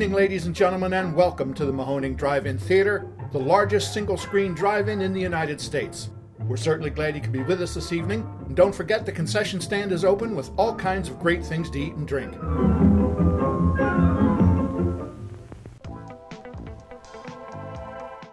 evening, ladies and gentlemen, and welcome to the Mahoning Drive-In Theater, the largest single-screen drive-in in the United States. We're certainly glad you could be with us this evening, and don't forget the concession stand is open with all kinds of great things to eat and drink.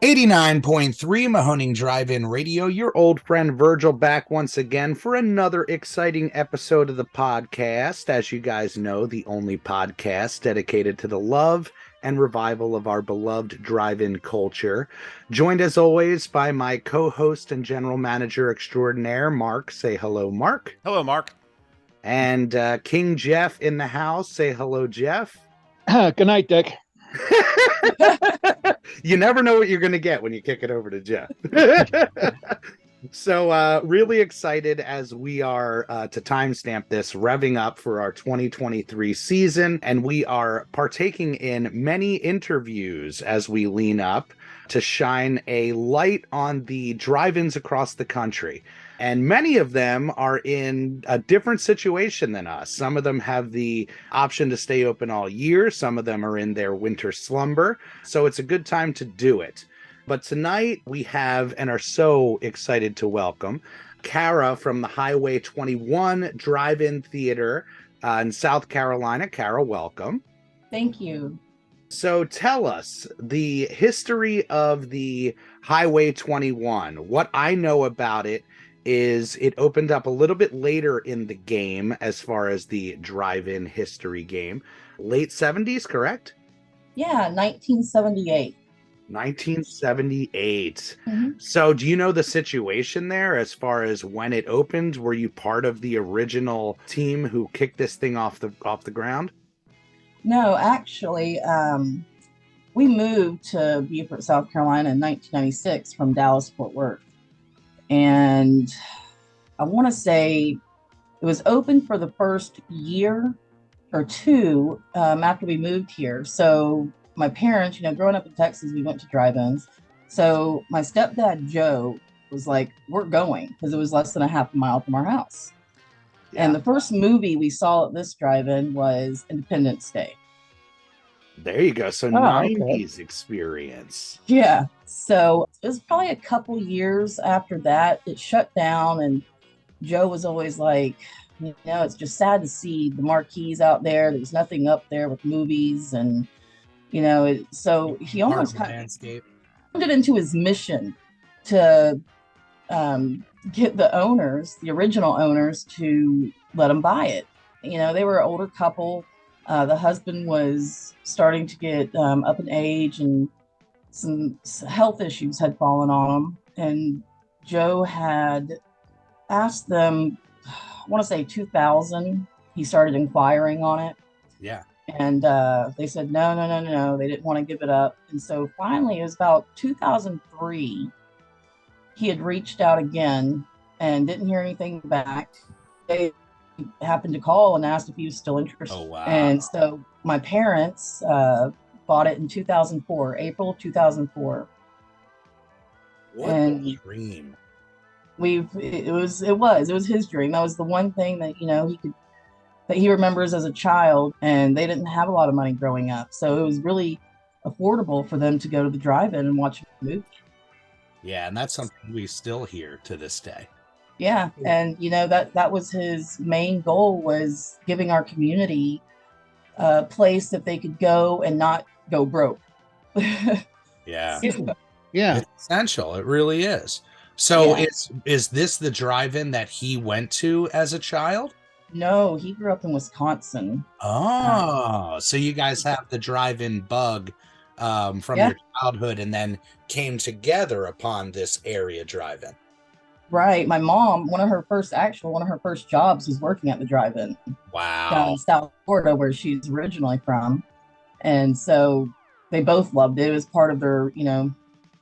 89.3 Mahoning Drive-In Radio, your old friend Virgil back once again for another exciting episode of the podcast. As you guys know, the only podcast dedicated to the love and revival of our beloved drive-in culture. Joined as always by my co-host and general manager extraordinaire, Mark. Say hello, Mark. Hello, Mark. And King Jeff in the house. Say hello, Jeff. Good night, Dick. You never know what you're going to get when you kick it over to Jeff. So really excited as we are to timestamp this, revving up for our 2023 season. And we are partaking in many interviews as we lean up to shine a light on the drive-ins across the country. And many of them are in a different situation than us. Some of them have the option to stay open all year. Some of them are in their winter slumber. So it's a good time to do it. But tonight we have and are so excited to welcome Cara from the Highway 21 Drive-In Theater in South Carolina. Cara, welcome. Thank you. So tell us the history of the Highway 21. What I know about it is it opened up a little bit later in the game as far as the drive-in history game. Late 70s, correct? Yeah, 1978. 1978. Mm-hmm. So do you know the situation there as far as when it opened? Were you part of the original team who kicked this thing off the ground? No, actually, we moved to Beaufort, South Carolina in 1996 from Dallas, Fort Worth. And I want to say it was open for the first year or two after we moved here. So my parents, growing up in Texas, we went to drive-ins. So my stepdad, Joe, was like, we're going, because it was less than a half a mile from our house. Yeah. And the first movie we saw at this drive-in was Independence Day. There you go. So 90s experience. Yeah. So it was probably a couple years after that, it shut down. And Joe was always like, it's just sad to see the marquees out there. There's nothing up there with movies. And, so he almost kind of turned it into his mission to get the original owners, to let them buy it. They were an older couple. The husband was starting to get up in age, and some health issues had fallen on him. And Joe had asked them, I want to say 2000, he started inquiring on it. Yeah. And they said, no. They didn't want to give it up. And so finally, it was about 2003, he had reached out again and didn't hear anything back. They happened to call and asked if he was still interested. Oh, wow. And so my parents bought it in 2004, April 2004. What a dream. It was his dream. That was the one thing that, that he remembers as a child, and they didn't have a lot of money growing up. So it was really affordable for them to go to the drive-in and watch a movie. Yeah, and that's something we still hear to this day. Yeah, and that was his main goal, was giving our community a place that they could go and not go broke. Yeah. Yeah. It's essential. It really is. So Yeah. is this the drive-in that he went to as a child? No, he grew up in Wisconsin. Oh, so you guys have the drive-in bug from your childhood, and then came together upon this area drive-in. Right. My mom, one of her first jobs was working at the drive-in. Wow. Down in South Florida, where she's originally from. And so they both loved it. It was part of their,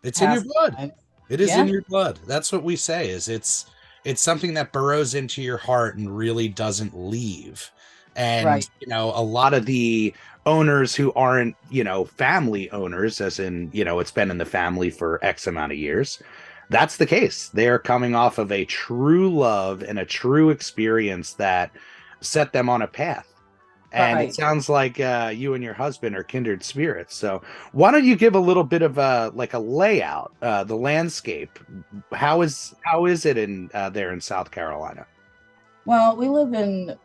It's in your blood. Time. It is in your blood. That's what we say, is it's something that burrows into your heart and really doesn't leave. And, right. A lot of the owners who aren't, family owners, as in, it's been in the family for X amount of years, that's the case. They're coming off of a true love and a true experience that set them on a path. And it sounds like you and your husband are kindred spirits. So why don't you give a little bit of a layout, the landscape? How is it in there in South Carolina? Well, we live in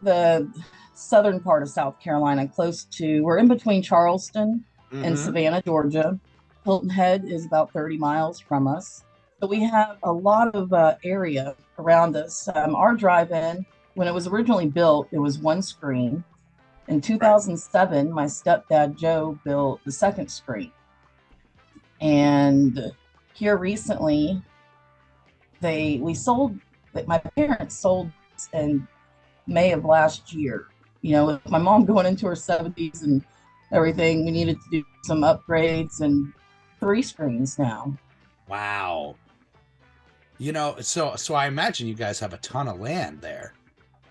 the southern part of South Carolina, we're in between Charleston and Savannah, Georgia. Hilton Head is about 30 miles from us. So we have a lot of area around us. Our drive-in, when it was originally built, it was one screen. In 2007, my stepdad, Joe, built the second screen. And here recently, my parents sold in May of last year. You know, with my mom going into her 70s and everything, we needed to do some upgrades and 3 screens now. Wow. You know, so I imagine you guys have a ton of land there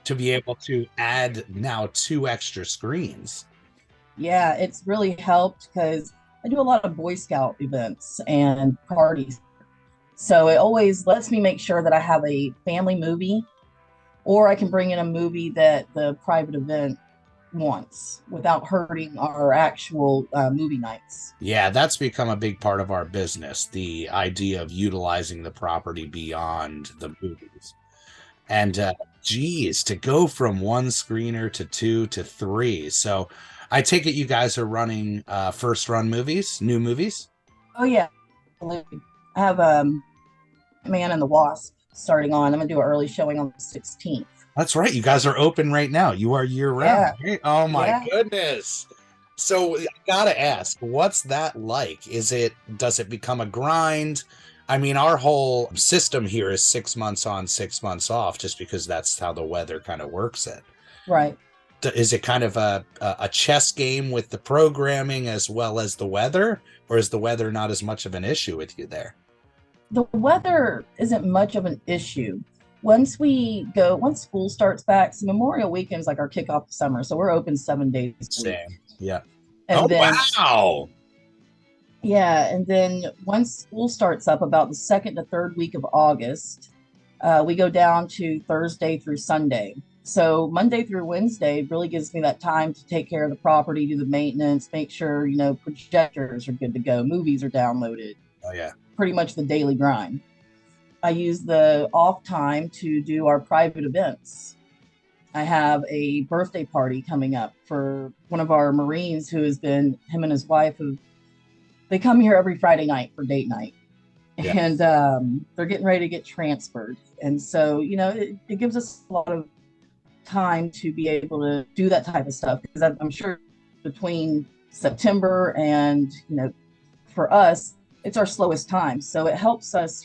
to be able to add now 2 extra screens. Yeah, it's really helped because I do a lot of Boy Scout events and parties. So it always lets me make sure that I have a family movie, or I can bring in a movie that the private event wants without hurting our actual movie nights. Yeah, that's become a big part of our business, the idea of utilizing the property beyond the movies. And geez, to go from 1 screener to 2 to 3. So I take it you guys are running first run movies, new movies? Oh, yeah. I have Man and the Wasp starting on. I'm going to do an early showing on the 16th. That's right. You guys are open right now. You are year round. Yeah. Right? Oh my goodness. So I gotta ask, what's that like? Does it become a grind? I mean, our whole system here is 6 months on, 6 months off, just because that's how the weather kind of works it. Right. Is it kind of a chess game with the programming as well as the weather, or is the weather not as much of an issue with you there? The weather isn't much of an issue. Once school starts back, so Memorial Weekend is like our kickoff of summer, so we're open 7 days a week. Yeah. And wow. Yeah, and then once school starts up, about the 2nd to 3rd week of August, we go down to Thursday through Sunday. So Monday through Wednesday really gives me that time to take care of the property, do the maintenance, make sure, projectors are good to go, movies are downloaded. Oh, yeah. Pretty much the daily grind. I use the off time to do our private events. I have a birthday party coming up for one of our Marines him and his wife, they come here every Friday night for date night. Yeah. And they're getting ready to get transferred. And so, it gives us a lot of time to be able to do that type of stuff, because I'm sure between September and, for us, it's our slowest time. So it helps us,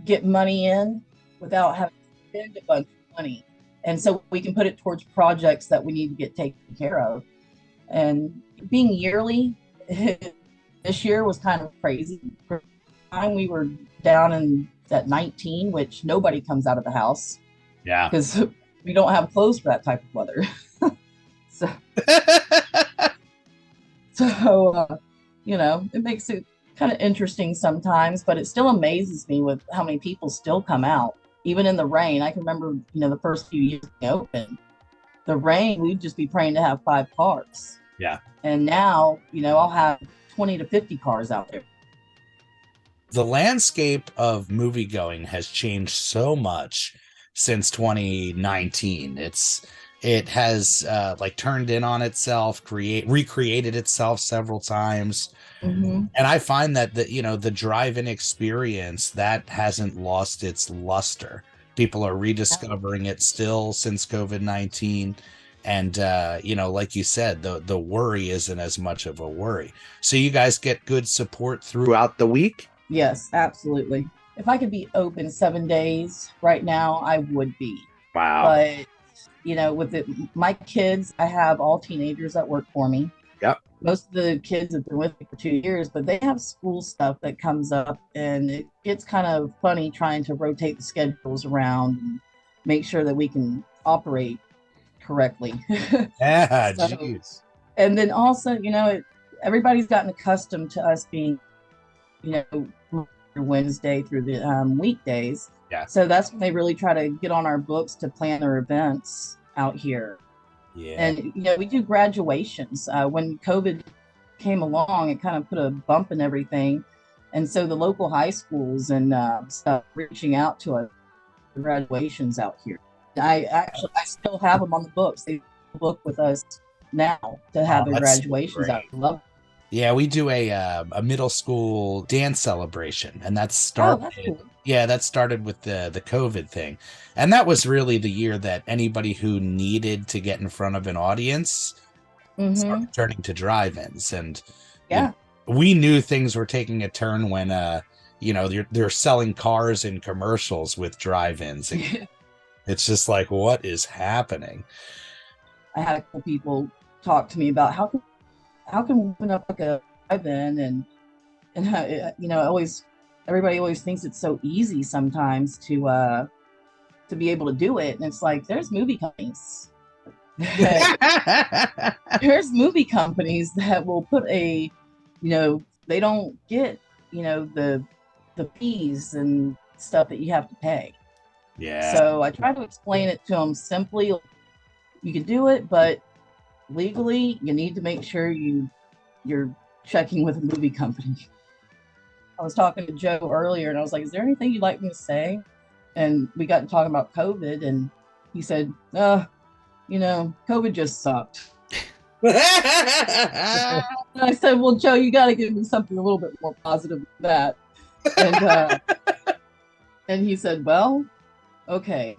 get money in without having to spend a bunch of money. And so we can put it towards projects that we need to get taken care of. And being yearly, this year was kind of crazy. For the time we were down at 19, which nobody comes out of the house. Yeah. Because we don't have clothes for that type of weather. So it makes it kind of interesting sometimes, but it still amazes me with how many people still come out, even in the rain. I can remember, the first few years we opened, the rain, we'd just be praying to have 5 cars. Yeah. And now, I'll have 20 to 50 cars out there. The landscape of movie going has changed so much since 2019. It has turned in on itself, recreated itself several times. Mm-hmm. And I find that the drive-in experience, that hasn't lost its luster. People are rediscovering it still since COVID-19. And, like you said, the worry isn't as much of a worry. So you guys get good support throughout the week? Yes, absolutely. If I could be open 7 days right now, I would be. Wow. But, with my kids, I have all teenagers that work for me. Yep. Most of the kids have been with me for 2 years, but they have school stuff that comes up, and it's kind of funny trying to rotate the schedules around and make sure that we can operate correctly. Yeah, jeez. And then also, everybody's gotten accustomed to us being, Wednesday through the weekdays. Yeah. So that's when they really try to get on our books to plan their events out here. Yeah. And we do graduations. When COVID came along, it kind of put a bump in everything, and so the local high schools and stuff reaching out to us for graduations out here. I still have them on the books. They book with us now to have their That's graduations great. out. I love. Yeah, we do a middle school dance celebration, and that Oh, started. that's cool. Yeah, that started with the COVID thing, and that was really the year that anybody who needed to get in front of an audience Mm-hmm. started turning to drive-ins, and Yeah. we knew things were taking a turn when they're selling cars in commercials with drive-ins. It's just like, what is happening? I had a couple people talk to me about how can we open up like a drive-in and always everybody always thinks it's so easy sometimes to be able to do it, and it's like there's movie companies that will put they don't get the fees and stuff that you have to pay. Yeah. So I try to explain it to them simply. You can do it, but legally you need to make sure you're checking with a movie company. I was talking to Joe earlier and I was like, is there anything you'd like me to say? And we got to talking about COVID, and he said, COVID just sucked. And I said, well, Joe, you got to give me something a little bit more positive than that. And he said, well, okay.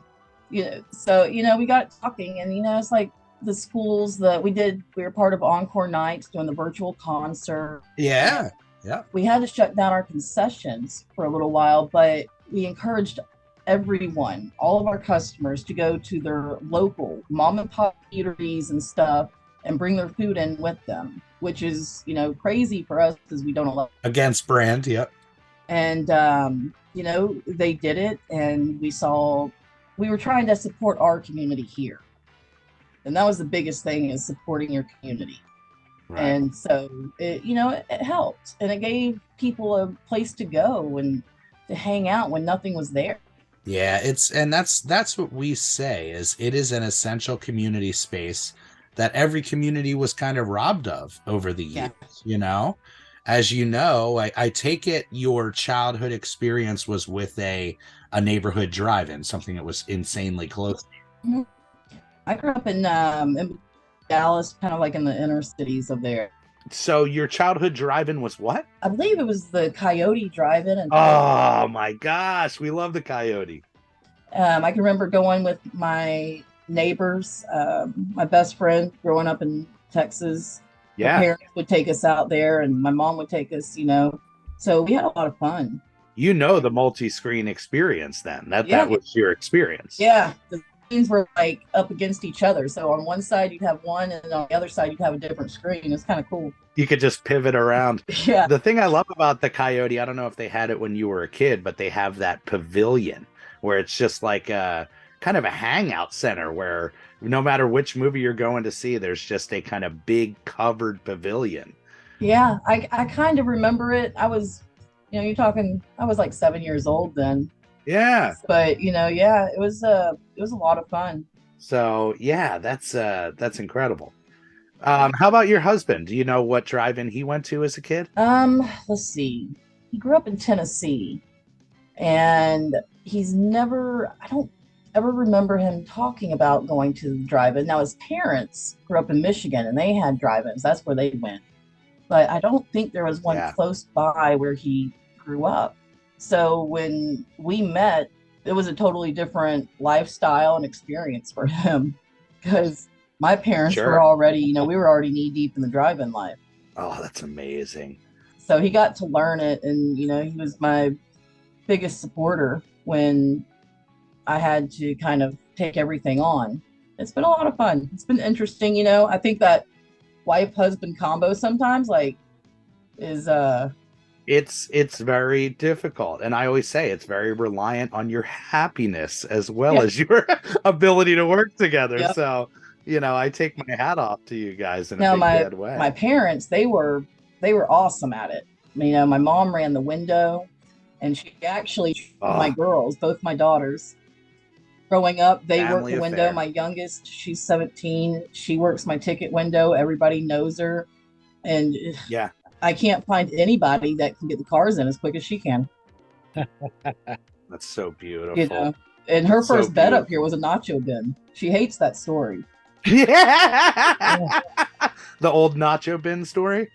So, we got talking, and, it's like the schools that we were part of Encore Nights doing the virtual concert. Yeah. Yeah. We had to shut down our concessions for a little while, but we encouraged everyone, all of our customers, to go to their local mom and pop eateries and stuff and bring their food in with them, which is, crazy for us because we don't allow against brand. Yep. And, they did it, and we were trying to support our community here. And that was the biggest thing, is supporting your community. Right. And so it helped, and it gave people a place to go and to hang out when nothing was there. Yeah, that's what we say, is it is an essential community space that every community was kind of robbed of over the years. Yeah. As you know, I take it your childhood experience was with a neighborhood drive-in, something that was insanely close. Mm-hmm. I grew up in Dallas, kind of like in the inner cities of there. So your childhood drive-in was what? I believe it was the Coyote Drive-In. Oh my gosh, we love the Coyote. I can remember going with my neighbors, my best friend growing up in Texas. Yeah. My parents would take us out there, and my mom would take us, so we had a lot of fun. The multi-screen experience then. That was your experience. Yeah. The screens were like up against each other. So on one side you'd have one, and on the other side you'd have a different screen. It's kind of cool. You could just pivot around. Yeah. The thing I love about the Coyote, I don't know if they had it when you were a kid, but they have that pavilion where it's just like a kind of a hangout center where no matter which movie you're going to see, there's just a kind of big covered pavilion. Yeah, I kind of remember it. I was, I was like 7 years old then. Yeah. But it was a lot of fun. So yeah, that's incredible. How about your husband? Do you know what drive-in he went to as a kid? Let's see. He grew up in Tennessee, and I don't ever remember him talking about going to the drive-in. Now, his parents grew up in Michigan, and they had drive-ins. That's where they went. But I don't think there was one close by where he grew up. So when we met, it was a totally different lifestyle and experience for him, because my parents were already, we were already knee deep in the drive-in life. Oh, that's amazing. So he got to learn it, and, he was my biggest supporter when I had to kind of take everything on. It's been a lot of fun. It's been interesting. I think that wife-husband combo sometimes is it's very difficult, and I always say it's very reliant on your happiness as well as your ability to work together. Yep. So I take my hat off to you guys in a big way. My parents, they were awesome at it. My mom ran the window, and she actually my girls, both my daughters, growing up, they work Family the window. affair. My youngest, she's 17. She works my ticket window. Everybody knows her. And Yeah. I can't find anybody that can get the cars in as quick as she can. That's so beautiful. You know, and her That's so first bed up here beautiful. was a nacho bin. She hates that story. Yeah. The old nacho bin story.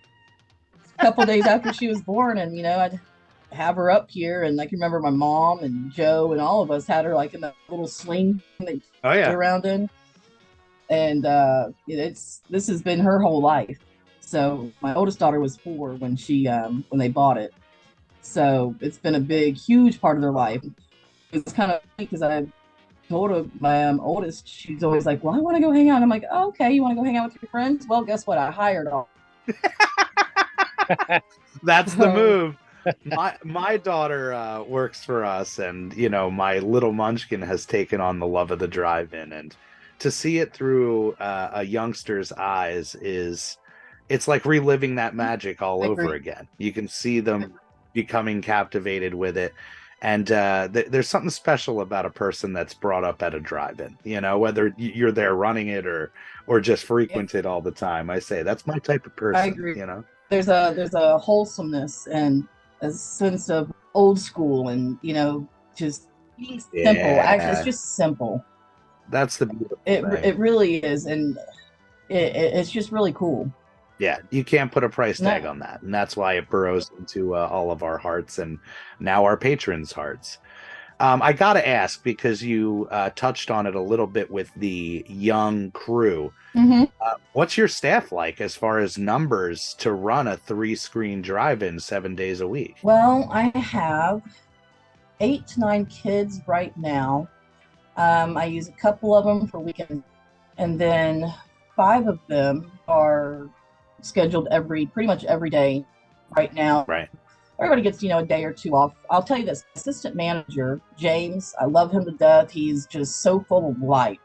A couple days after she was born, and I'd have her up here, and I can remember my mom and Joe and all of us had her like in that little sling that you Oh get yeah. around in. And this has been her whole life. So my oldest daughter was 4 when when they bought it. So it's been a big, huge part of their life. It's kind of funny because I told her my oldest, she's always like, "Well, I want to go hang out." And I'm like, "Oh, okay, you want to go hang out with your friends? Well, guess what? I hired all." That's the move. My daughter works for us, and my little munchkin has taken on the love of the drive-in, and to see it through a youngster's eyes it's like reliving that magic all over again. You can see them becoming captivated with it, and there's something special about a person that's brought up at a drive-in, whether you're there running it or just frequent it all the time. I say that's my type of person. I agree. There's a wholesomeness and a sense of old school, and just being simple. Actually, it's just simple. That's the beautiful thing. It really is, and it's just really cool. Yeah, you can't put a price tag on that, and that's why it burrows into all of our hearts and now our patrons' hearts. I gotta ask, because you touched on it a little bit with the young crew. Mm-hmm. What's your staff like as far as numbers to run a 3-screen drive-in 7 days a week? Well, I have 8 to 9 kids right now. I use a couple of them for weekends, and then 5 of them are scheduled pretty much every day right now. Right. Everybody gets, a day or two off. I'll tell you this, assistant manager, James, I love him to death. He's just so full of life.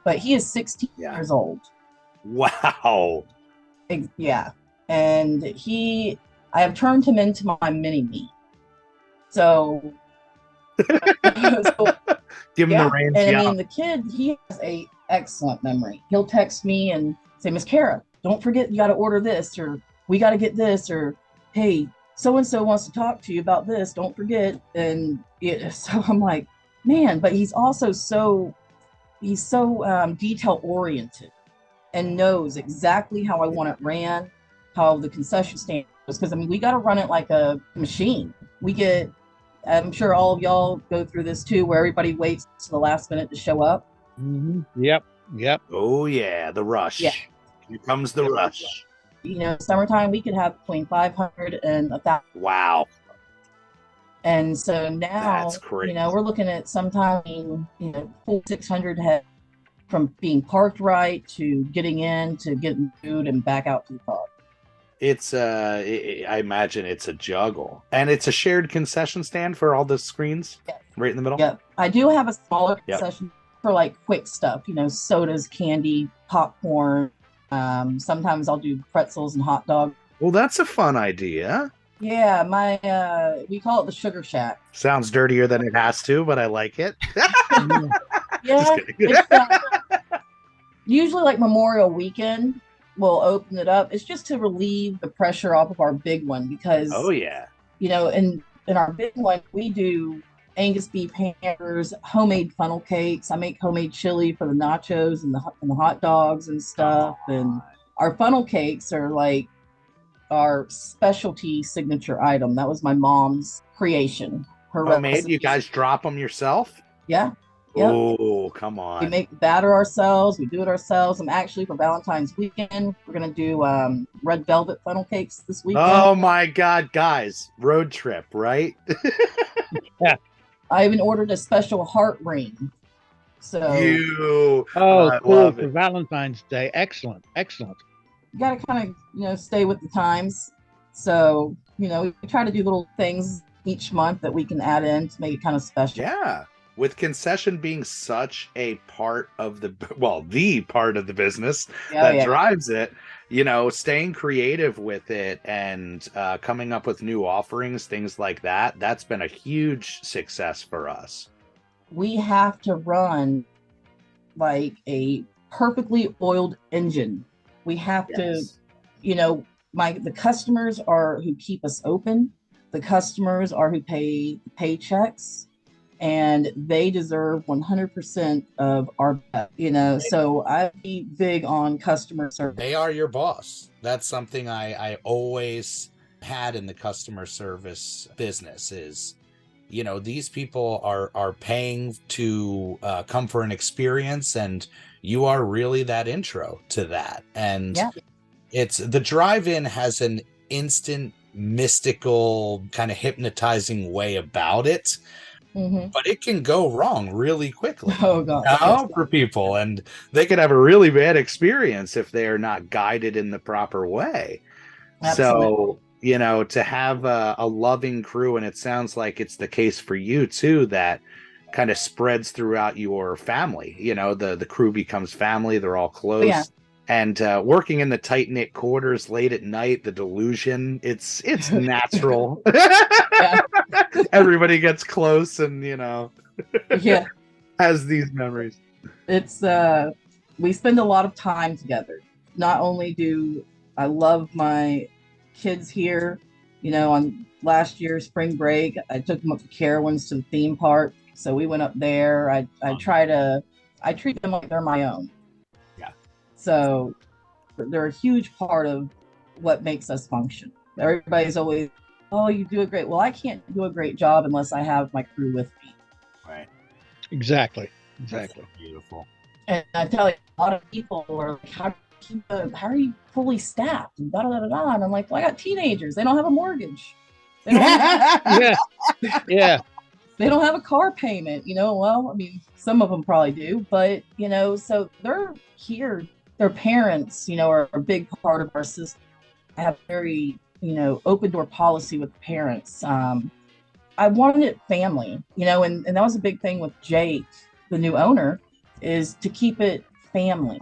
But he is 16 years old. Wow. Yeah. And I have turned him into my mini-me. So give him the reins. And I mean, the kid, he has a excellent memory. He'll text me and say, "Miss Cara, don't forget, you got to order this, or we got to get this, or hey, so-and-so wants to talk to you about this, don't forget." And so I'm like, man, but he's also so detail oriented and knows exactly how I want it ran, how the concession stand was, because I mean, we got to run it like a machine. I'm sure all of y'all go through this too, where everybody waits to the last minute to show up. Mm-hmm. Yep. Oh yeah, the rush. Yeah. Here comes the rush. Summertime, we could have between 500 and 1,000. Wow. And so now, that's crazy. We're looking at sometime, 600 head from being parked right to getting in to getting food and back out to the car. It's I imagine it's a juggle, and it's a shared concession stand for all the screens. Yes. Right in the middle. Yep. I do have a smaller concession for like quick stuff, sodas, candy, popcorn. Sometimes I'll do pretzels and hot dogs. Well, that's a fun idea. Yeah, we call it the Sugar Shack. Sounds dirtier than it has to, but I like it. Yeah. Usually like Memorial Weekend, we'll open it up. It's just to relieve the pressure off of our big one, because in our big one we do Angus beef hamburgers, homemade funnel cakes. I make homemade chili for the nachos and the hot dogs and stuff. And our funnel cakes are like our specialty signature item. That was my mom's creation. Her homemade. recipe. You guys drop them yourself? Yeah. Yep. Oh, come on. We make the batter ourselves. We do it ourselves. And actually, for Valentine's weekend, we're going to do red velvet funnel cakes this weekend. Oh, my God, guys. Road trip, right? Yeah. I even ordered a special heart ring. So cool for Valentine's Day. Excellent. You got to kind of, stay with the times. So, we try to do little things each month that we can add in to make it kind of special. Yeah. With concession being such a part of the part of the business drives it, staying creative with it and coming up with new offerings, things like that, that's been a huge success for us. we have to run like a perfectly oiled engine. We have to, Yes. you know, the customers are who keep us open. The customers are who pay paychecks, and they deserve 100% of our best, So I be big on customer service. They are your boss. That's something I always had in the customer service business is, these people are paying to come for an experience, and you are really that intro to that. And Yeah. it's the drive-in has an instant mystical kind of hypnotizing way about it, but it can go wrong really quickly. Oh gosh, yes. For people, and they could have a really bad experience if they are not guided in the proper way. Absolutely. So, to have a loving crew, and it sounds like it's the case for you too, that kind of spreads throughout your family. The crew becomes family, they're all close. Yeah. And working in the tight-knit quarters late at night, the delusion, it's natural. Yeah. Everybody gets close and, Yeah. has these memories. It's we spend a lot of time together. Not only do I love my kids here, on last year's spring break, I took them up to Carowinds to the theme park. So we went up there. I treat them like they're my own. Yeah. So they're a huge part of what makes us function. Everybody's always, oh, you do a great. Well, I can't do a great job unless I have my crew with me. Right. Exactly. That's beautiful. And I tell you, a lot of people are like, how are you fully staffed? And da da da da. And I'm like, well, I got teenagers. They don't have a mortgage. They don't Yeah. They don't have a car payment. Well, I mean, some of them probably do, but so they're here. Their parents, are a big part of our system. I have very, open door policy with parents. I wanted it family, and that was a big thing with Jake, the new owner, is to keep it family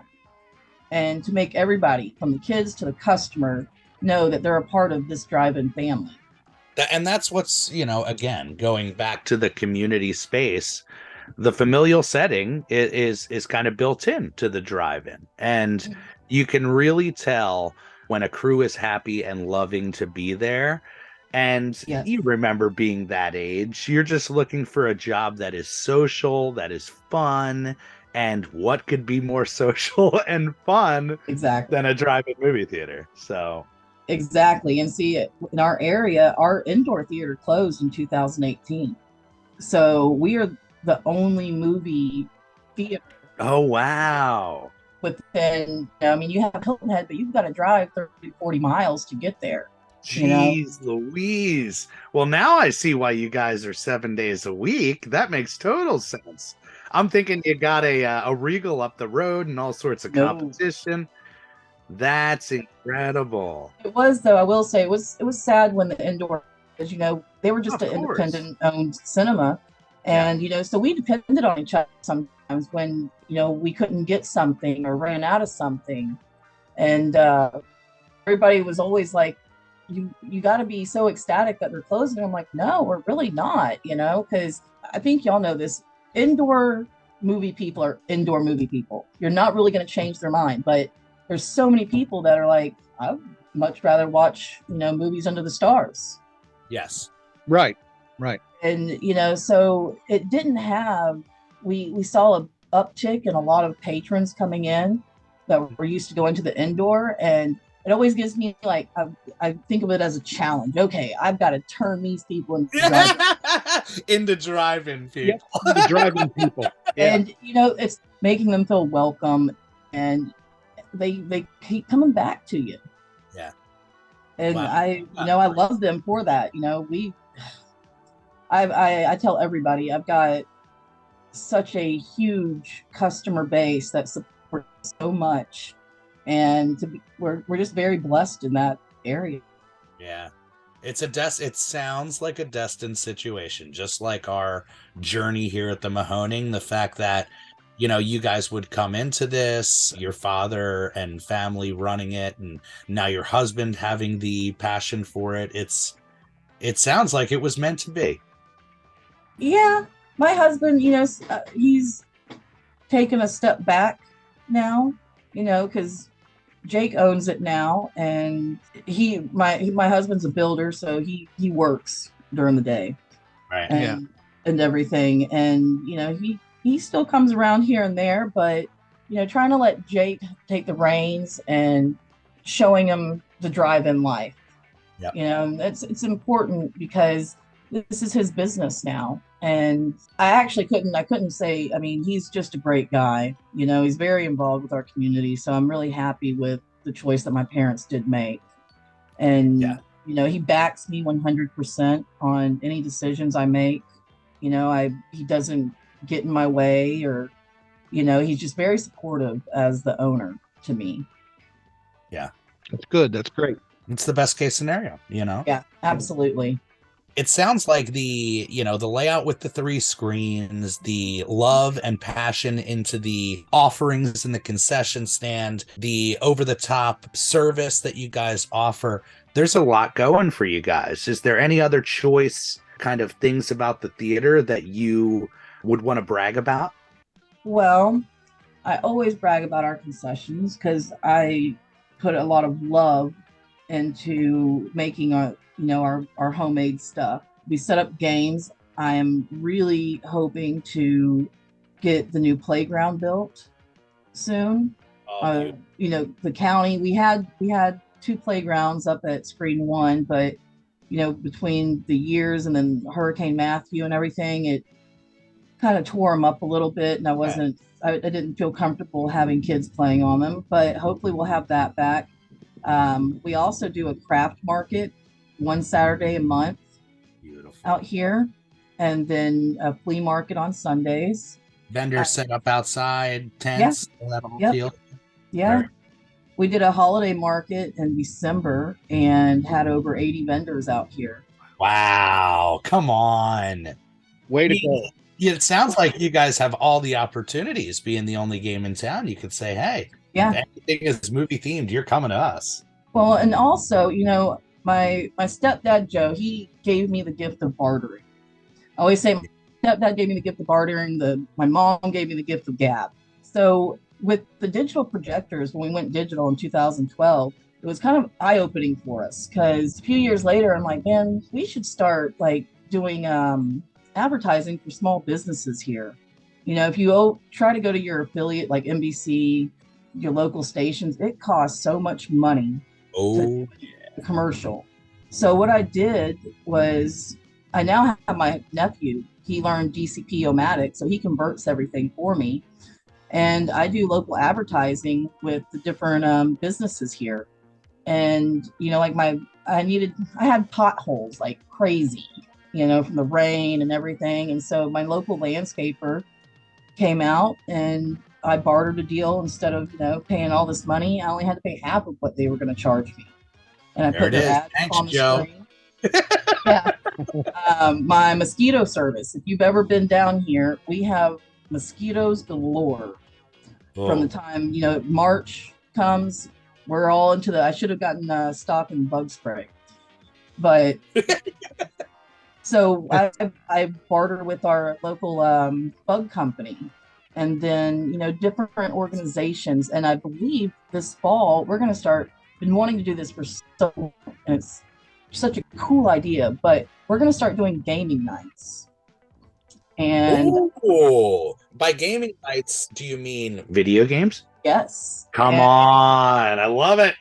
and to make everybody from the kids to the customer know that they're a part of this drive-in family. And that's what's, again, going back to the community space, the familial setting is kind of built in to the drive-in. And you can really tell when a crew is happy and loving to be there. And Yes. You remember being that age, you're just looking for a job that is social, that is fun. And what could be more social and fun Exactly. than a drive-in movie theater? So exactly. And see, in our area, our indoor theater closed in 2018. So we are the only movie theater. Oh, wow. Within, you have Hilton Head, but you've got to drive 30, 40 miles to get there. Jeez Louise. Well, now I see why you guys are 7 days a week. That makes total sense. I'm thinking you got a Regal up the road and all sorts of competition. That's incredible. It was, though, I will say, it was sad when the indoor, as they were just an independent owned cinema. And, so we depended on each other sometimes when, we couldn't get something or ran out of something. And everybody was always like, you got to be so ecstatic that they're closing. I'm like, no, we're really not, because I think y'all know this. Indoor movie people are indoor movie people. You're not really going to change their mind. But there's so many people that are like, I'd much rather watch, movies under the stars. Yes. Right. And, so it didn't have, we saw an uptick in a lot of patrons coming in that were used to going to the indoor. And it always gives me like, I think of it as a challenge. Okay, I've got to turn these people into drive-in people. Yep, into drive-in people. Yeah. And, it's making them feel welcome, and they keep coming back to you. Yeah. And wow. I love them for that. I tell everybody I've got such a huge customer base that supports so much, and we're just very blessed in that area. Yeah, it sounds like a destined situation, just like our journey here at the Mahoning. The fact that you guys would come into this, your father and family running it, and now your husband having the passion for it. It sounds like it was meant to be. Yeah, My husband, he's taken a step back now, because Jake owns it now, and my husband's a builder, so he works during the day Right. Yeah. and everything, and he still comes around here and there, but trying to let Jake take the reins and showing him the drive-in life. Yep. It's important because this is his business now. And I couldn't say, I mean, he's just a great guy. He's very involved with our community. So I'm really happy with the choice that my parents did make. And, Yeah. He backs me 100% on any decisions I make. He doesn't get in my way, or, he's just very supportive as the owner to me. Yeah. That's good. That's great. It's the best case scenario, Yeah, absolutely. It sounds like the layout with the 3 screens, the love and passion into the offerings in the concession stand, the over-the-top service that you guys offer. There's a lot going for you guys. Is there any other choice kind of things about the theater that you would want to brag about? Well, I always brag about our concessions because I put a lot of love into making our homemade stuff. We set up games. I am really hoping to get the new playground built soon. The county, we had 2 playgrounds up at Screen 1, but between the years and then Hurricane Matthew and everything, it kind of tore them up a little bit, and I didn't feel comfortable having kids playing on them, but hopefully we'll have that back. We also do a craft market one Saturday a month. Beautiful. Out here, and then a flea market on Sundays. Vendors set up outside, tents, that whole deal. Yeah. Right. We did a holiday market in December and had over 80 vendors out here. Wow. Come on. Way to go. It sounds like you guys have all the opportunities. Being the only game in town, you could say, hey, if anything is movie themed, you're coming to us. Well, and also, my stepdad, Joe, he gave me the gift of bartering. I always say my stepdad gave me the gift of bartering. My mom gave me the gift of gab. So with the digital projectors, when we went digital in 2012, it was kind of eye-opening for us because a few years later, I'm like, man, we should start doing advertising for small businesses here. If you try to go to your affiliate like NBC, your local stations, it costs so much money. Oh, commercial. So what I did was I now have my nephew. He learned DCP-O-Matic, so he converts everything for me. And I do local advertising with the different businesses here. And, I had potholes like crazy, from the rain and everything. And so my local landscaper came out and I bartered a deal. Instead of, paying all this money, I only had to pay half of what they were going to charge me. And I put their ads on the screen. Yeah. My mosquito service. If you've ever been down here, we have mosquitoes galore. From the time, March comes, we're all into I should have gotten stock in bug spray. But so I barter with our local bug company. And then, different organizations. And I believe this fall, we're going to been wanting to do this for so long, and it's such a cool idea, but we're going to start doing gaming nights. And by gaming nights, do you mean video games? Yes. Come on. I love it.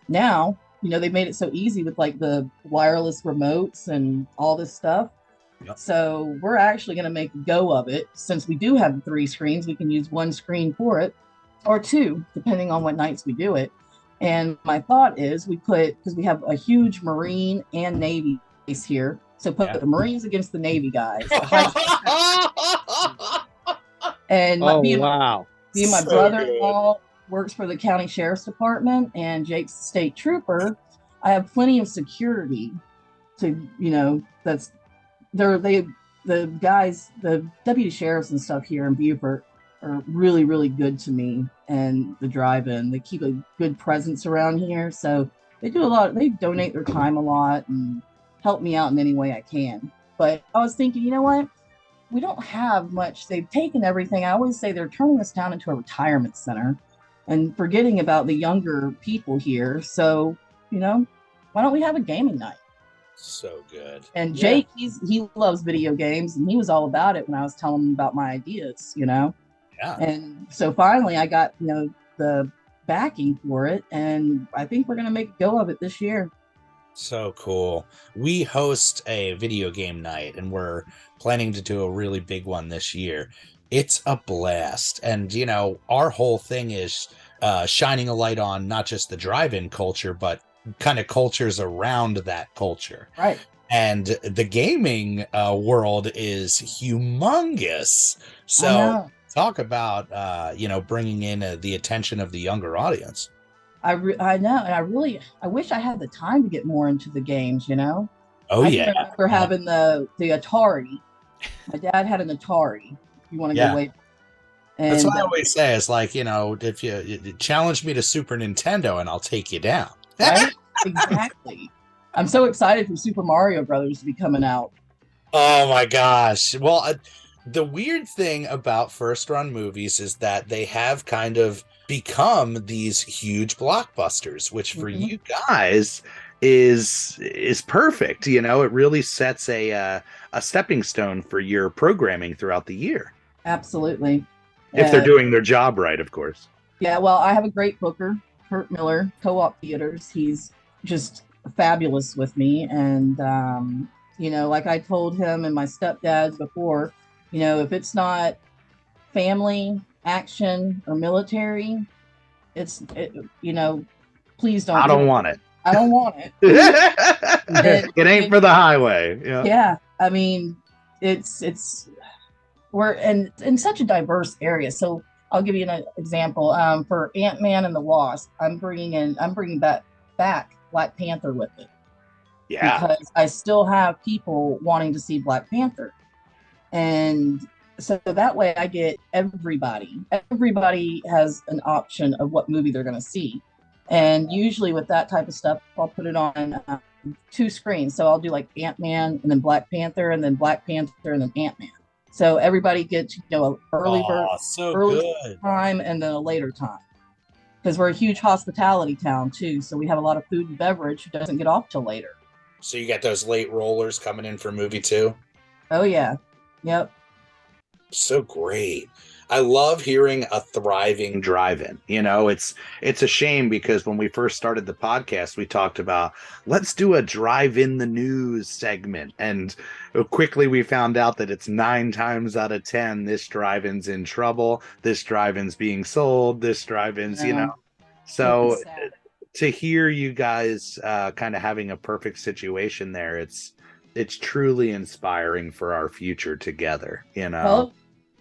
Now, they made it so easy with the wireless remotes and all this stuff. Yep. So we're actually going to make a go of it. Since we do have 3 screens, we can use 1 screen for it, or 2, depending on what nights we do it. And my thought is because we have a huge Marine and Navy base here. So put the Marines against the Navy guys. And me and my brother-in-law works for the county sheriff's department, and Jake's the state trooper. I have plenty of security to, the guys, the deputy sheriffs and stuff here in Beaufort are really, really good to me and the drive-in. They keep a good presence around here. So they donate their time a lot and help me out in any way I can. But I was thinking, you know what? we don't have much. They've taken everything. I always say they're turning this town into a retirement center and forgetting about the younger people here. So, why don't we have a gaming night? So good. And Yeah. Jake, he loves video games, and he was all about it when I was telling him about my ideas, Yeah. And so finally I got, the backing for it, and I think we're going to make a go of it this year. So cool. We host a video game night, and we're planning to do a really big one this year. It's a blast. And, our whole thing is shining a light on not just the drive-in culture, but kind of cultures around that culture. Right. And the gaming world is humongous. So talk about, bringing in the attention of the younger audience. I know, and I wish I had the time to get more into the games. Oh, I yeah. can remember having the Atari. My dad had an Atari. If you want to go way. And that's what I always say. It's like, if you challenge me to Super Nintendo, and I'll take you down. Right? Exactly. I'm so excited for Super Mario Brothers to be coming out. Oh my gosh. Well, the weird thing about first run movies is that they have kind of become these huge blockbusters, which for you guys is perfect. It really sets a stepping stone for your programming throughout the year. Absolutely. If they're doing their job right, of course. Yeah, well, I have a great booker, Kurt Miller, Co-op Theaters. He's just fabulous with me. And, like I told him and my stepdads before, if it's not family, action, or military, please don't. I don't want it. I don't want it. It ain't for the highway. Yeah. I mean, we're in such a diverse area. So I'll give you an example. For Ant-Man and the Wasp, I'm bringing back Black Panther with it. Yeah. Because I still have people wanting to see Black Panther. And so that way I get everybody. Everybody has an option of what movie they're going to see. And usually with that type of stuff, I'll put it on 2 screens. So I'll do like Ant-Man and then Black Panther and then Black Panther and then Ant-Man. So everybody gets, an early time and then a later time. Because we're a huge hospitality town too. So we have a lot of food and beverage who doesn't get off till later. So you got those late rollers coming in for movie 2? Oh yeah. Yep. So great. I love hearing a thriving drive-in. It's a shame because when we first started the podcast, we talked about let's do a drive-in the news segment. And quickly we found out that it's 9 times out of 10, this drive-in's in trouble. This drive-in's being sold. This drive-in's, So to hear you guys kind of having a perfect situation there, it's truly inspiring for our future together, Well,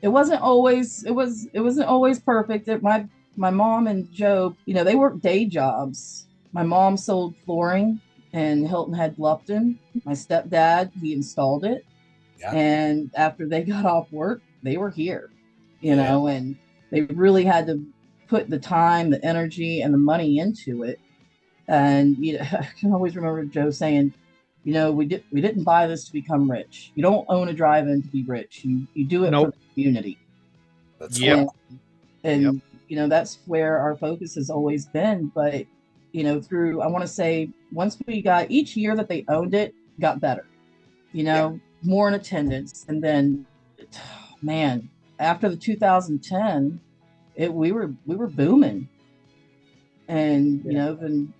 it wasn't always perfect. My mom and Joe, they worked day jobs. My mom sold flooring in Hilton Head, Bluffton. My stepdad, he installed it. Yeah. And after they got off work, they were here, and they really had to put the time, the energy, and the money into it. And I can always remember Joe saying, we didn't buy this to become rich. You don't own a drive-in to be rich. You do it for the community. That's and that's where our focus has always been. But through, I want to say, once we got each year that they owned it, got better. More in attendance, and then, man, after the 2010, we were booming, and then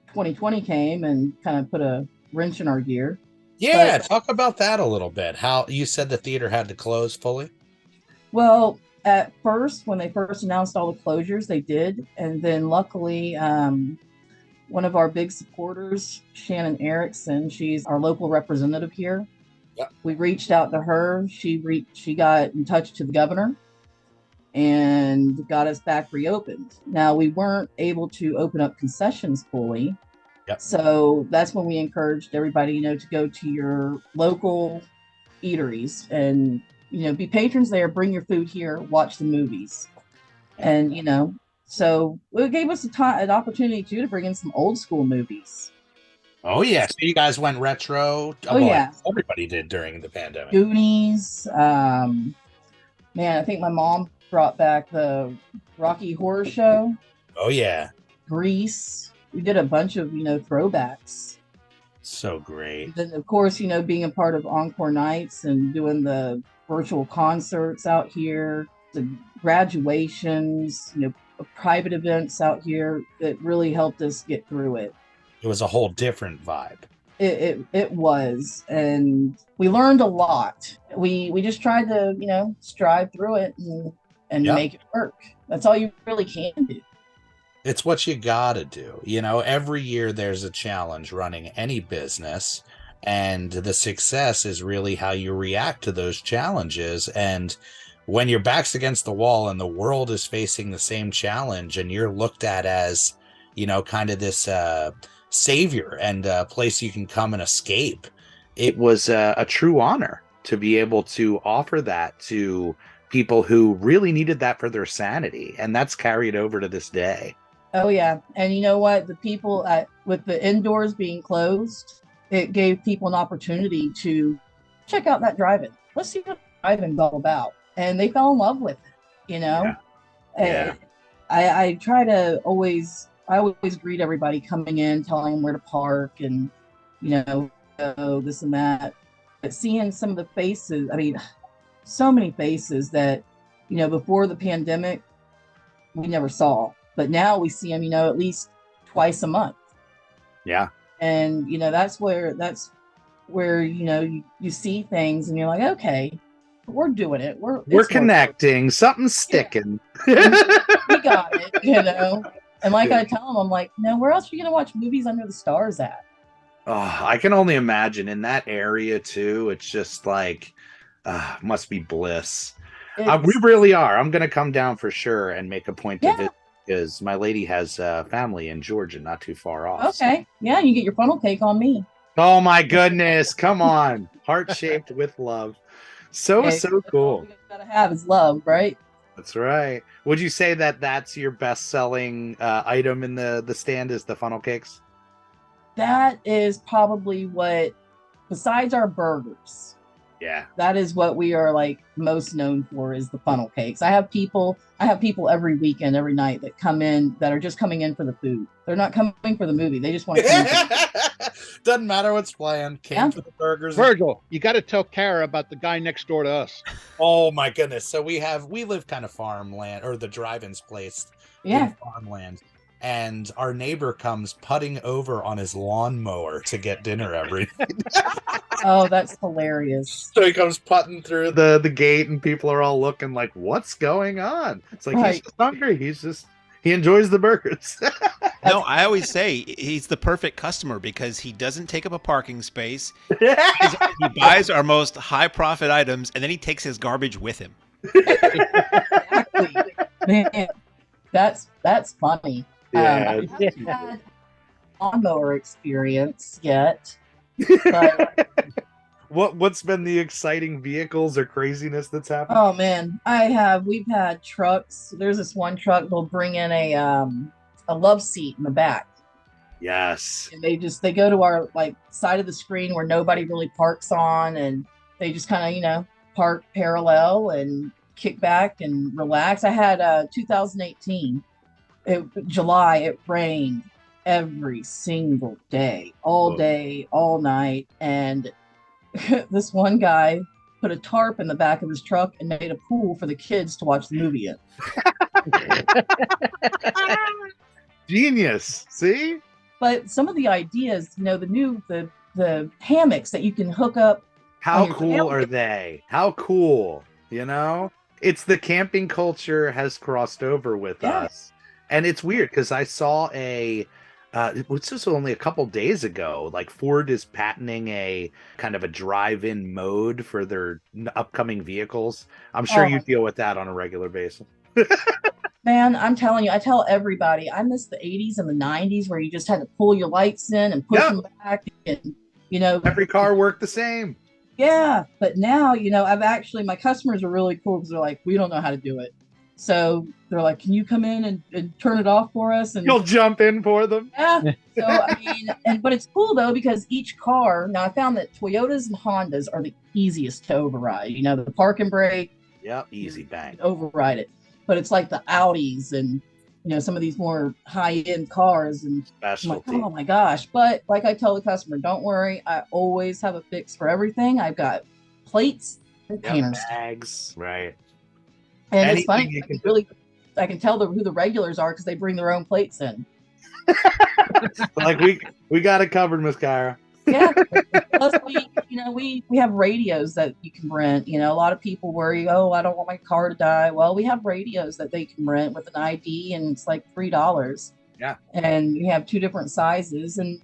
2020 came and kind of put a wrench in our gear. Yeah, talk about that a little bit. How you said the theater had to close fully? Well, at first, when they first announced all the closures, they did. And then luckily, one of our big supporters, Shannon Erickson, she's our local representative here. Yep. We reached out to her. She got in touch to the governor and got us back reopened. Now, we weren't able to open up concessions fully. Yep. So that's when we encouraged everybody, to go to your local eateries and, be patrons there, bring your food here, watch the movies. And, so it gave us an opportunity too to bring in some old school movies. Oh yeah, so you guys went retro. Oh Well, yeah, everybody did during the pandemic. Goonies. Man, I think my mom brought back the Rocky Horror Show, Oh yeah, Grease. We did a bunch of throwbacks. so great. Then of course being a part of Encore Nights and doing the virtual concerts out here, the graduations, private events out here that really helped us get through it. It was a whole different vibe. It was, and we learned a lot. We just tried to strive through it and Yep. make it work. That's all you really can do. It's what you gotta do. Every year there's a challenge running any business, and the success is really how you react to those challenges. And when your back's against the wall and the world is facing the same challenge, and you're looked at as, kind of this savior and a place you can come and escape, It was a true honor to be able to offer that to people who really needed that for their sanity. And that's carried over to this day. Oh yeah, and you know what? The people with the indoors being closed, it gave people an opportunity to check out that drive-in. Let's see what drive-in's all about, and they fell in love with it. Yeah. I try to always greet everybody coming in, telling them where to park, and this and that. But seeing some of the faces, I mean, so many faces that before the pandemic we never saw. But now we see them, at least twice a month. Yeah. And, that's where you see things and you're like, okay, we're doing it. We're connecting. Something's sticking. Yeah. We got it, And like I tell them, I'm like, no, where else are you going to watch movies under the stars at? Oh, I can only imagine in that area too. It's just like, must be bliss. We really are. I'm going to come down for sure and make a point to visit. Because my lady has family in Georgia, not too far off. Okay. Yeah, you get your funnel cake on me. Oh my goodness. Come on. Heart-shaped with love. So cool. All you gotta have is love, right? That's right. Would you say that that's your best-selling item in the stand is the funnel cakes? That is probably what, besides our burgers. Yeah. That is what we are like most known for, is the funnel cakes. I have people every weekend, every night that come in that are just coming in for the food. They're not coming for the movie. They just want to come. Doesn't matter what's planned. Came for the burgers. Virgil, you got to tell Cara about the guy next door to us. Oh my goodness. So we live kind of farmland, or the drive-in's placed in farmland. And our neighbor comes putting over on his lawnmower to get dinner every night. Oh, that's hilarious. So he comes putting through the gate, and people are all looking like, what's going on? It's like, He's just hungry. He enjoys the burgers. No, I always say he's the perfect customer because he doesn't take up a parking space. He buys our most high profit items, and then he takes his garbage with him. Exactly. Man, that's funny. Yeah. I haven't had lawnmower experience yet. But What's been the exciting vehicles or craziness that's happened? Oh man, we've had trucks. There's this one truck, they'll bring in a love seat in the back. Yes. And they go to our side of the screen where nobody really parks on, and they just kind of, park parallel and kick back and relax. I had 2018. July, it rained every single day, all night, and this one guy put a tarp in the back of his truck and made a pool for the kids to watch the movie in. Genius. See? But some of the ideas, the hammocks that you can hook up. How cool are they? How cool, It's the camping culture has crossed over with us. And it's weird because I saw this was only a couple days ago, like Ford is patenting a kind of a drive-in mode for their upcoming vehicles. I'm sure you deal with that on a regular basis. Man, I'm telling you, I tell everybody, I miss the 80s and the 90s where you just had to pull your lights in and push them back. And, every car worked the same. Yeah. But now, my customers are really cool because they're like, we don't know how to do it. So they're like, can you come in and turn it off for us? And You'll jump in for them. yeah. So I mean, but it's cool though, because each car, now I found that Toyotas and Hondas are the easiest to override. You know, the park and brake. Yep, easy bang. Override it. But it's like the Audis and some of these more high-end cars, and Specialty. I'm like, oh my gosh. But like I tell the customer, don't worry, I always have a fix for everything. I've got plates and painters. Bags, right. And anything it's funny, I can tell who the regulars are because they bring their own plates in. Like we got it covered, Miss Cara. Yeah. Plus, we have radios that you can rent. A lot of people worry, oh, I don't want my car to die. Well, we have radios that they can rent with an ID, and it's like $3. Yeah. And we have 2 different sizes, and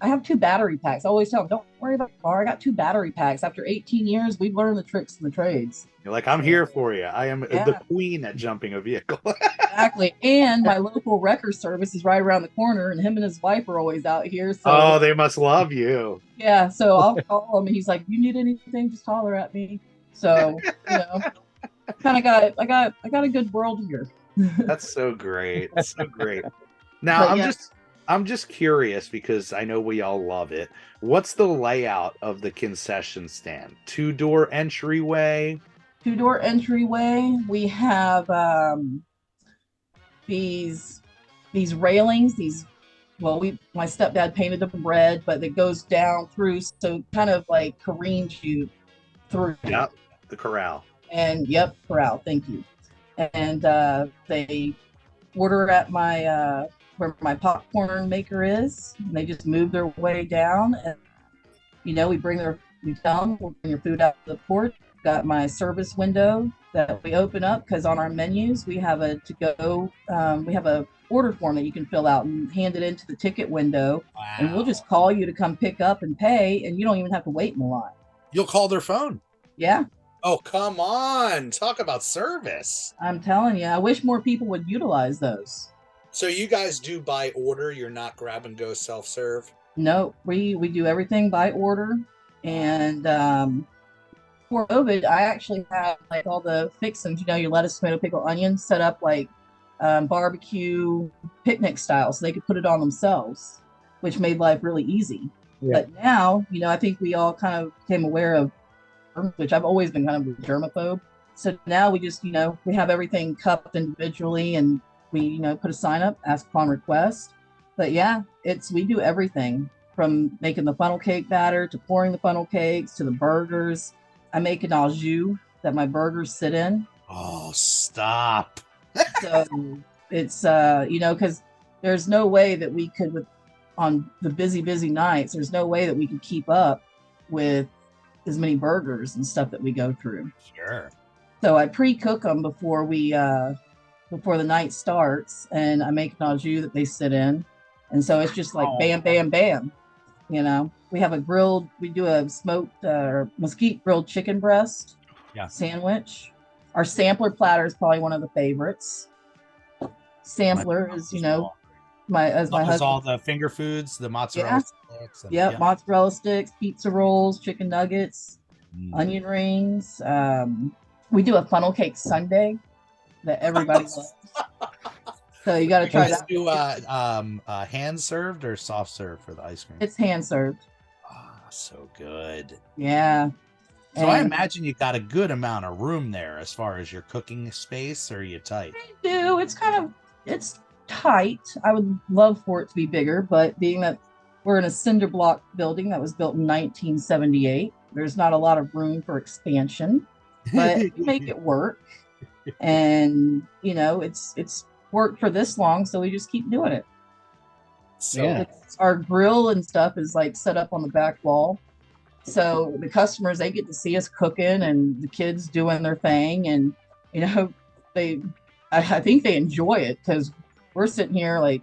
I have 2 battery packs. I always tell them, don't worry about the car. I got 2 battery packs. After 18 years, we've learned the tricks and the trades. You're like, I'm here for you. I am the queen at jumping a vehicle. Exactly. And my local wrecker service is right around the corner, and him and his wife are always out here. So oh, they must love you. Yeah. So I'll call him, and he's like, if you need anything, just holler at me. So, kind of I got a good world here. That's so great. That's so great. Now, I'm just curious, because I know we all love it. What's the layout of the concession stand? 2-door entryway? 2-door entryway. We have these railings. My stepdad painted them red, but it goes down through, so kind of like careens you through. Yep, the corral. And corral. Thank you. And they order at my where my popcorn maker is, and they just move their way down. And we tell them, we'll bring your food out to the porch. Got my service window that we open up, because on our menus we have a to-go, we have a order form that you can fill out and hand it into the ticket window. Wow. And we'll just call you to come pick up and pay, and you don't even have to wait in the line. You'll call their phone? Yeah. Oh, come on. Talk about service. I'm telling you, I wish more people would utilize those. So you guys do by order? You're not grab and go self-serve? No, we do everything by order. And for COVID, I actually have like all the fixings, your lettuce, tomato, pickle, onion set up like barbecue picnic style, so they could put it on themselves, which made life really easy. Yeah. But now, I think we all kind of became aware of, which I've always been kind of a germaphobe. So now we just, we have everything cupped individually, and we, put a sign up, ask upon request. But yeah, we do everything from making the funnel cake batter to pouring the funnel cakes to the burgers. I make an au jus that my burgers sit in. Oh, stop. So it's, because there's no way that we could, on the busy nights, there's no way that we could keep up with as many burgers and stuff that we go through. Sure. So I pre-cook them before the night starts, and I make an au jus that they sit in. And so it's just like bam, bam, bam. We have we do a smoked or mesquite grilled chicken breast sandwich. Our sampler platter is probably one of the favorites. Sampler is, my husband. All the finger foods, the mozzarella sticks. Mozzarella sticks, pizza rolls, chicken nuggets, onion rings. We do a funnel cake sundae that everybody loves. So you got to try that. Do hand served or soft served for the ice cream? It's hand served. Oh, so good. Yeah. So I imagine you got a good amount of room there as far as your cooking space, or are you tight? I do. It's tight. I would love for it to be bigger, but being that we're in a cinder block building that was built in 1978, there's not a lot of room for expansion, but we make it work. And, it's worked for this long, so we just keep doing it. So our grill and stuff is like set up on the back wall, so the customers, they get to see us cooking and the kids doing their thing, and I think they enjoy it, because we're sitting here like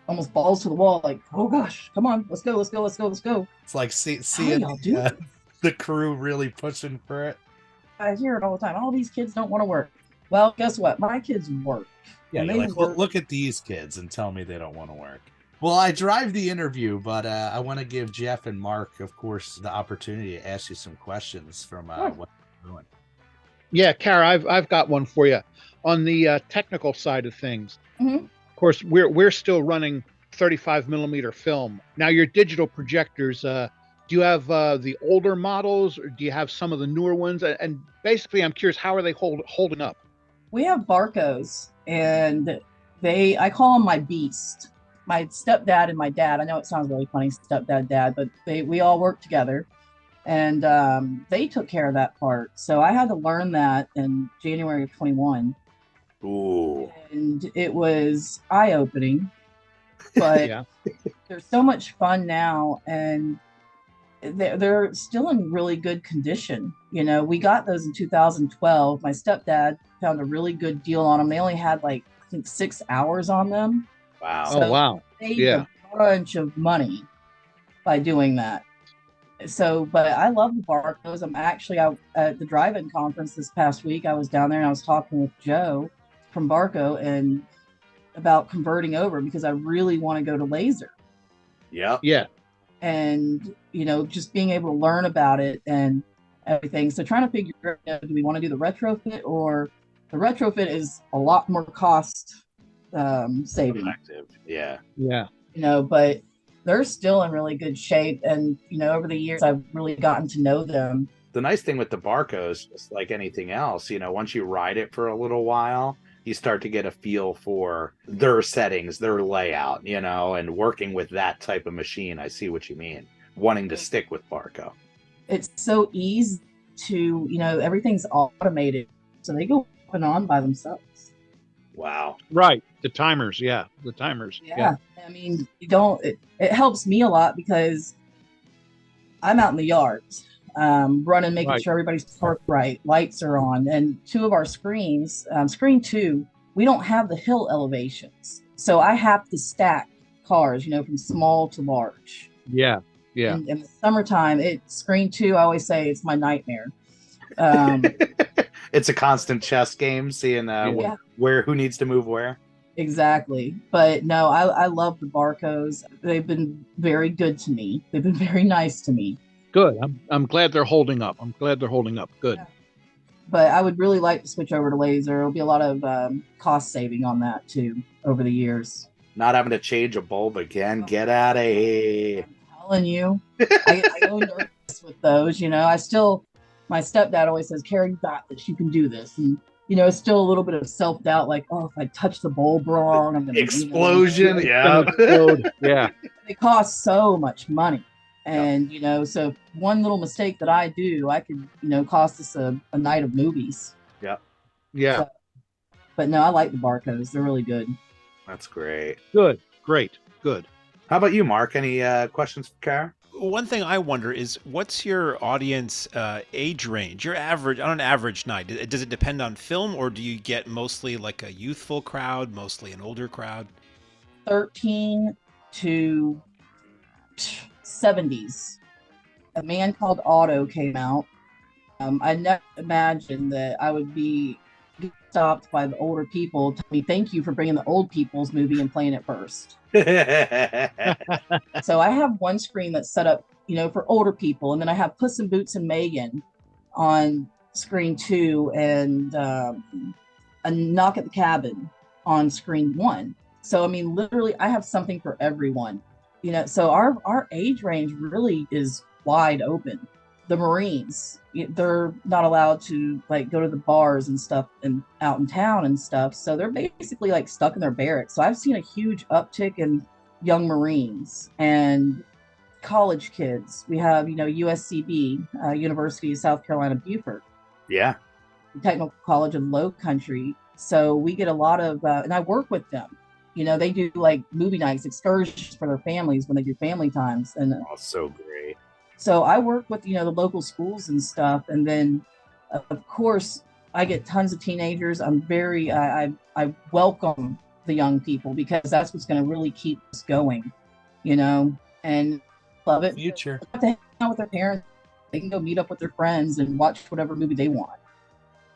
almost balls to the wall, like, oh gosh, come on, let's go. It's like seeing the crew really pushing for it. I hear it all the time. All these kids don't want to work. Well, guess what? My kids work. Yeah, look at these kids and tell me they don't want to work. Well, I drive the interview, but I want to give Jeff and Mark, of course, the opportunity to ask you some questions from what you're doing. Yeah, Cara, I've got one for you. on the technical side of things. Mhm. Of course, we're still running 35 millimeter film. Now, your digital projectors, do you have the older models, or do you have some of the newer ones? And basically, I'm curious, how are they holding up? We have Barcos, and I call them my beast. My stepdad and my dad. I know it sounds really funny, stepdad, dad, but we all work together, and they took care of that part. So I had to learn that in January of 21. Ooh. And it was eye-opening, but Yeah. they're so much fun now, and they're still in really good condition. We got those in 2012. My stepdad found a really good deal on them. They only had I think 6 hours on them. Wow. So Oh, wow. saved Yeah. a bunch of money by doing that. So, but I love the Barcos. I'm actually out at the drive-in conference this past week. I was down there and I was talking with Joe from Barco and about converting over because I really want to go to laser. Yep. Yeah. And just being able to learn about it and everything. So trying to figure out, do we want to do the retrofit, or the retrofit is a lot more cost saving. Effective. Yeah. Yeah. But they're still in really good shape, and over the years I've really gotten to know them. The nice thing with the Barcos, just like anything else, once you ride it for a little while, you start to get a feel for their settings, their layout, and working with that type of machine. I see what you mean. Wanting to stick with Barco. It's so easy to, everything's automated. So they go up and on by themselves. Wow. Right. The timers. Yeah. The timers. Yeah. I mean, it helps me a lot because I'm out in the yards, running, making Right. sure everybody's parked right, lights are on. And two of our screens, screen 2, we don't have the hill elevations. So I have to stack cars, from small to large. Yeah. Yeah. In the summertime, screen 2, I always say it's my nightmare. It's a constant chess game, seeing Yeah. who needs to move where. Exactly. But no, I love the Barcos. They've been very good to me. They've been very nice to me. Good. I'm glad they're holding up. Good. Yeah. But I would really like to switch over to laser. It'll be a lot of cost saving on that too over the years. Not having to change a bulb again. Get out of here. I'm telling you, I go nervous with those. My stepdad always says, "Cara, you got this. You can do this." And it's still a little bit of self-doubt, like, oh, if I touch the bulb wrong, I'm gonna explosion. Yeah. Yeah. It costs so much money. And, so one little mistake that I do, I could, cost us a night of movies. Yeah. Yeah. So, but no, I like the Barcos. They're really good. That's great. Good. Great. Good. How about you, Mark? Any questions for Cara? One thing I wonder is, what's your audience age range? Your average on an average night. Does it depend on film, or do you get mostly like a youthful crowd, mostly an older crowd? 13 to 70s. A Man Called Otto came out. I never imagined that I would be stopped by the older people telling me, "Thank you for bringing the old people's movie and playing it first." So I have one screen that's set up, for older people, and then I have Puss in Boots and Megan on screen 2, and A Knock at the Cabin on screen 1. So I mean, literally, I have something for everyone. So our age range really is wide open. The Marines, they're not allowed to go to the bars and stuff and out in town and stuff. So they're basically stuck in their barracks. So I've seen a huge uptick in young Marines and college kids. We have, USCB, University of South Carolina, Beaufort. Yeah. Technical College of Low Country. So we get a lot of, and I work with them. They do movie nights, excursions for their families when they do family times. And so great. So I work with, the local schools and stuff. And then, of course, I get tons of teenagers. I'm very, I welcome the young people because that's what's going to really keep us going, and love it. Future. They have to hang out with their parents. They can go meet up with their friends and watch whatever movie they want.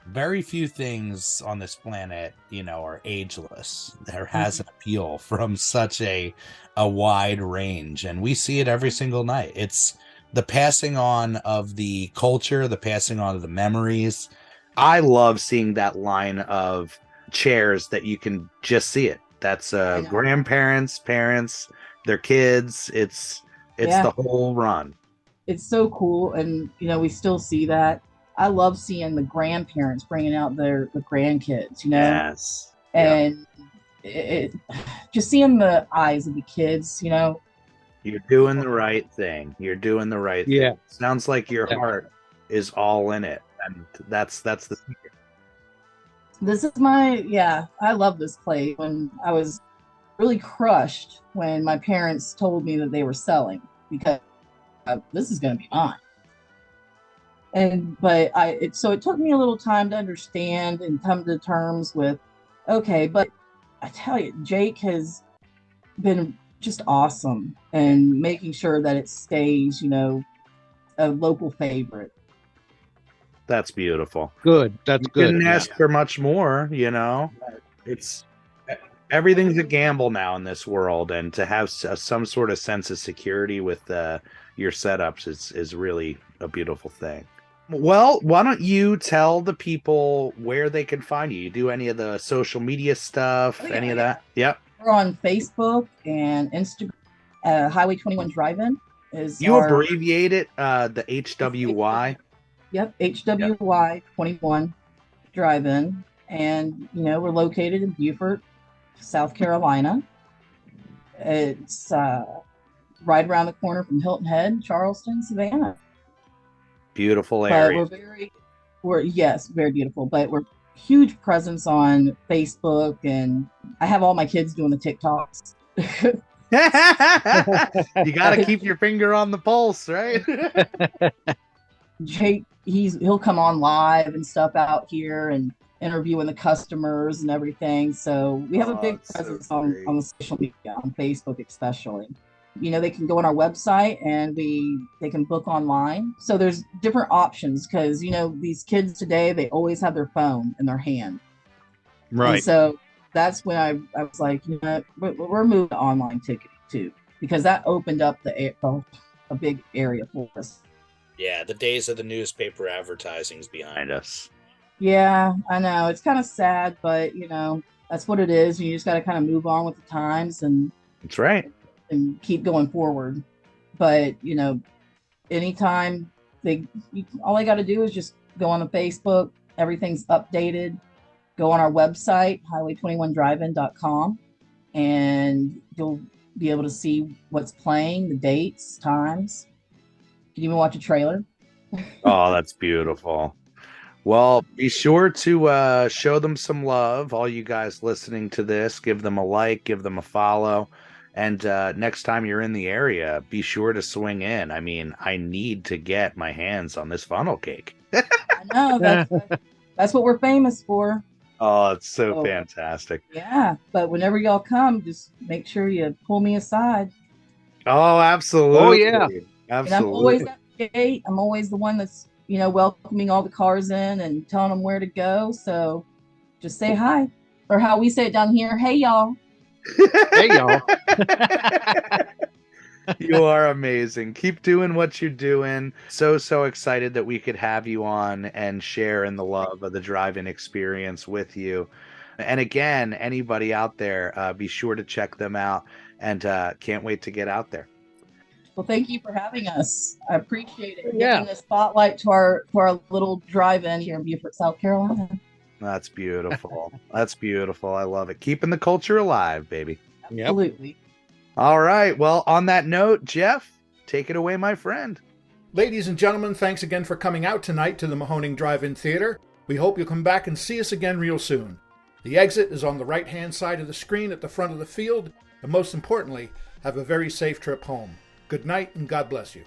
Very few things on this planet, are ageless. There has an appeal from such a wide range, and we see it every single night. It's the passing on of the culture, the passing on of the memories. I love seeing that line of chairs that you can just see it. That's I know. grandparents, parents, their kids. It's Yeah. the whole run. It's so cool, and we still see that. I love seeing the grandparents bringing out the grandkids, Yes. and it just seeing the eyes of the kids, You're doing the right thing. You're doing the right Yeah. thing. Sounds like your Yeah. heart is all in it. And that's the secret. This is I love this place. When I was really crushed when my parents told me that they were selling, because this is going to be mine. So it took me a little time to understand and come to terms with, okay, but I tell you, Jake has been just awesome and making sure that it stays, a local favorite. That's beautiful. Good. That's You good. couldn't Yeah. ask for much more, It's everything's a gamble now in this world, and to have some sort of sense of security with your setups is really a beautiful thing. Well, why don't you tell the people where they can find you? You do any of the social media stuff, Oh, yeah, any of yeah. that? Yep. We're on Facebook and Instagram. Highway 21 Drive-In is You our abbreviate it, the HWY. Yep, HWY 21 Drive-In, and we're located in Beaufort, South Carolina. It's right around the corner from Hilton Head, Charleston, Savannah. Beautiful But area. yes, very beautiful. But we're huge presence on Facebook, and I have all my kids doing the TikToks. You got to keep your finger on the pulse, right? Jake, he'll come on live and stuff out here and interviewing the customers and everything. So we have a big presence on the social media, on Facebook especially. They can go on our website and they can book online. So there's different options because, these kids today, they always have their phone in their hand. Right. And so that's when I was like, we're moving to online ticketing too, because that opened up a big area for us. Yeah, the days of the newspaper advertising's behind us. Yeah, I know. It's kind of sad, but that's what it is. You just got to kind of move on with the times and That's right. and keep going forward. But anytime all they got to do is just go on the Facebook. Everything's updated. Go on our website, highway21drivein.com, and you'll be able to see what's playing, the dates, times. You can even watch a trailer. Oh, that's beautiful. Well, be sure to show them some love. All you guys listening to this, give them a like, give them a follow. And next time you're in the area, be sure to swing in. I mean, I need to get my hands on this funnel cake. I know. That's what we're famous for. Oh, it's so fantastic. Yeah, but whenever y'all come, just make sure you pull me aside. Oh, absolutely. Oh, yeah. Absolutely. And I'm always at the gate. I'm always the one that's, welcoming all the cars in and telling them where to go. So just say hi. Or how we say it down here, hey, y'all. Hey, y'all. You are amazing. Keep doing what you're doing. So excited that we could have you on and share in the love of the drive-in experience with you. And again, anybody out there, be sure to check them out, and can't wait to get out there. Well, thank you for having us. I appreciate it. Yeah. Giving the spotlight to our little drive-in here in Beaufort, South Carolina. That's beautiful. That's beautiful. I love it. Keeping the culture alive, baby. Yep. Absolutely. All right. Well, on that note, Jeff, take it away, my friend. Ladies and gentlemen, thanks again for coming out tonight to the Mahoning Drive-In Theater. We hope you'll come back and see us again real soon. The exit is on the right-hand side of the screen at the front of the field, and most importantly, have a very safe trip home. Good night, and God bless you.